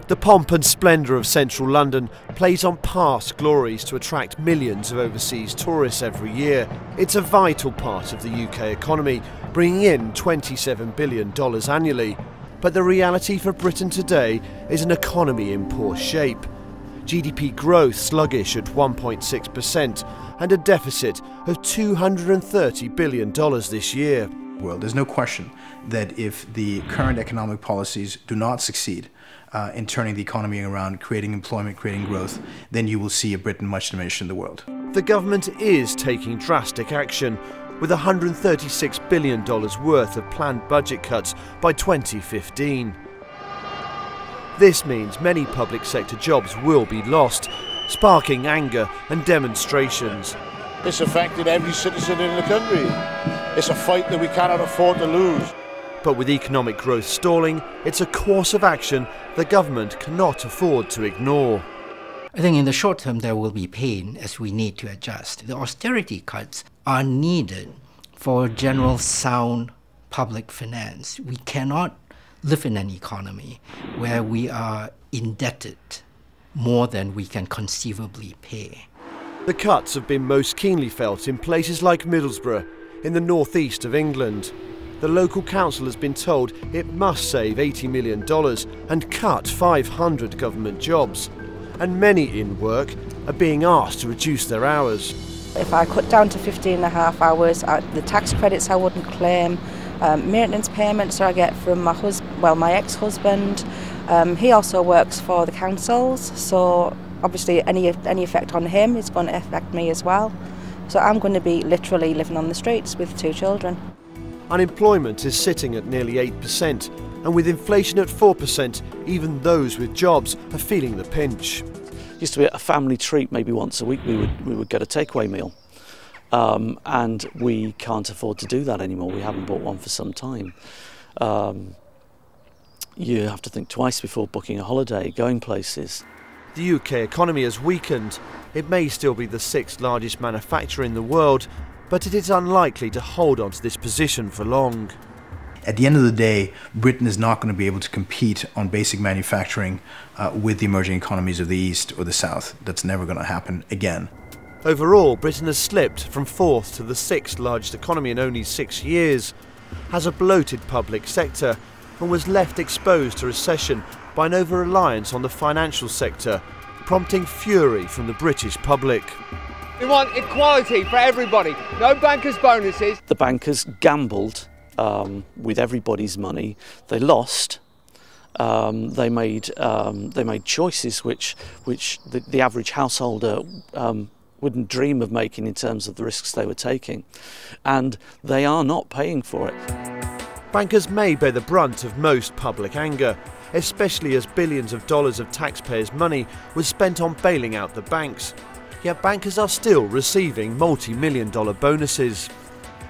The pomp and splendour of central London plays on past glories to attract millions of overseas tourists every year. It's a vital part of the UK economy, bringing in $27 billion annually. But the reality for Britain today is an economy in poor shape. GDP growth sluggish at 1.6% and a deficit of $230 billion this year. Well, there's no question that if the current economic policies do not succeed in turning the economy around, creating employment, creating growth, then you will see a Britain much diminished in the world. The government is taking drastic action, with $136 billion worth of planned budget cuts by 2015. This means many public sector jobs will be lost, sparking anger and demonstrations. It's affected every citizen in the country. It's a fight that we cannot afford to lose. But with economic growth stalling, it's a course of action the government cannot afford to ignore. I think in the short term there will be pain as we need to adjust. The austerity cuts are needed for general sound public finance. We cannot live in an economy where we are indebted more than we can conceivably pay. The cuts have been most keenly felt in places like Middlesbrough, in the northeast of England. The local council has been told it must save $80 million and cut 500 government jobs. And many in work are being asked to reduce their hours. If I cut down to 15.5 hours, the tax credits I wouldn't claim, maintenance payments I get from my ex-husband. He also works for the councils, so obviously any effect on him is going to affect me as well. So I'm going to be literally living on the streets with 2 children. Unemployment is sitting at nearly 8%, and with inflation at 4%, even those with jobs are feeling the pinch. Used to be a family treat, maybe once a week we would get a takeaway meal, and we can't afford to do that anymore. We haven't bought one for some time. You have to think twice before booking a holiday, going places. The UK economy has weakened. It may still be the 6th largest manufacturer in the world, but it is unlikely to hold on to this position for long. At the end of the day, Britain is not going to be able to compete on basic manufacturing with the emerging economies of the East or the South. That's never going to happen again. Overall, Britain has slipped from 4th to the 6th largest economy in only 6 years, has a bloated public sector, and was left exposed to recession by an over-reliance on the financial sector, prompting fury from the British public. We want equality for everybody, no bankers' bonuses. The bankers gambled with everybody's money. They lost. They made choices which the average householder wouldn't dream of making in terms of the risks they were taking, and they are not paying for it. Bankers may bear the brunt of most public anger, especially as billions of dollars of taxpayers' money was spent on bailing out the banks. Yet bankers are still receiving multi-million-dollar bonuses.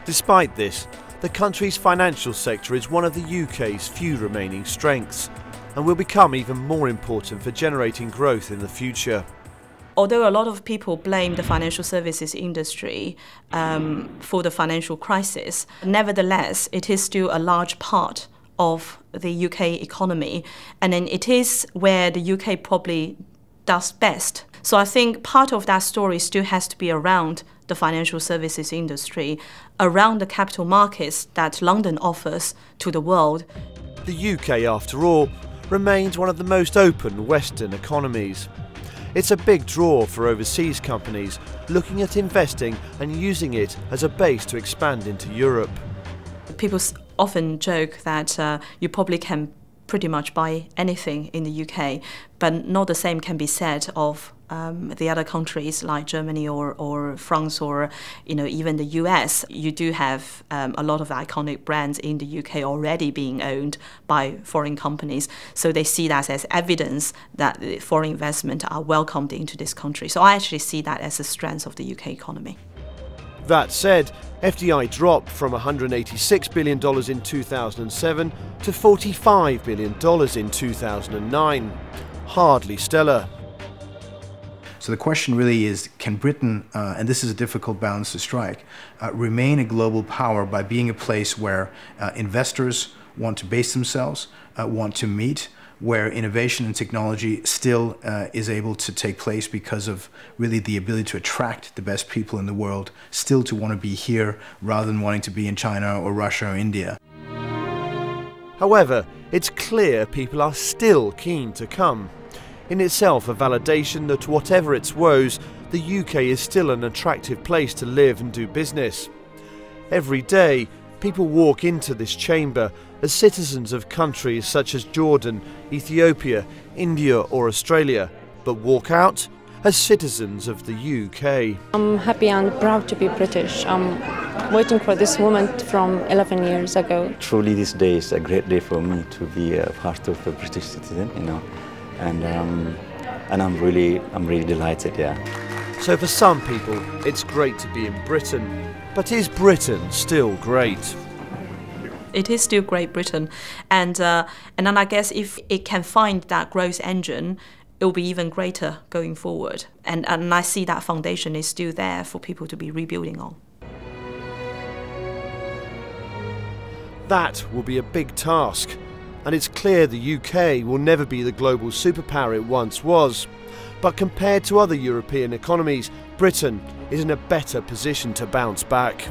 Despite this, the country's financial sector is one of the UK's few remaining strengths, and will become even more important for generating growth in the future. Although a lot of people blame the financial services industry for the financial crisis, nevertheless, it is still a large part of the UK economy, and then it is where the UK probably does best. So I think part of that story still has to be around the financial services industry, around the capital markets that London offers to the world. The UK, after all, remains one of the most open Western economies. It's a big draw for overseas companies looking at investing and using it as a base to expand into Europe. People often joke that you probably can pretty much buy anything in the UK, but not the same can be said of the other countries like Germany or France or even the US. You do have a lot of iconic brands in the UK already being owned by foreign companies, so they see that as evidence that foreign investment are welcomed into this country. So I actually see that as a strength of the UK economy. That said, FDI dropped from $186 billion in 2007 to $45 billion in 2009. Hardly stellar. So the question really is, can Britain, and this is a difficult balance to strike, remain a global power by being a place where investors want to base themselves, want to meet, where innovation and technology still is able to take place because of really the ability to attract the best people in the world, still to want to be here rather than wanting to be in China or Russia or India. However, it's clear people are still keen to come. In itself a validation that whatever its woes, the UK is still an attractive place to live and do business. Every day, people walk into this chamber as citizens of countries such as Jordan, Ethiopia, India or Australia, but walk out as citizens of the UK. I'm happy and proud to be British. I'm waiting for this moment from 11 years ago. Truly this day is a great day for me to be a part of a British citizen, you know, and I'm really delighted, yeah. So for some people, it's great to be in Britain. But is Britain still great? It is still Great Britain, and then I guess if it can find that growth engine, it will be even greater going forward. And I see that foundation is still there for people to be rebuilding on. That will be a big task, and it's clear the UK will never be the global superpower it once was. But compared to other European economies, Britain is in a better position to bounce back.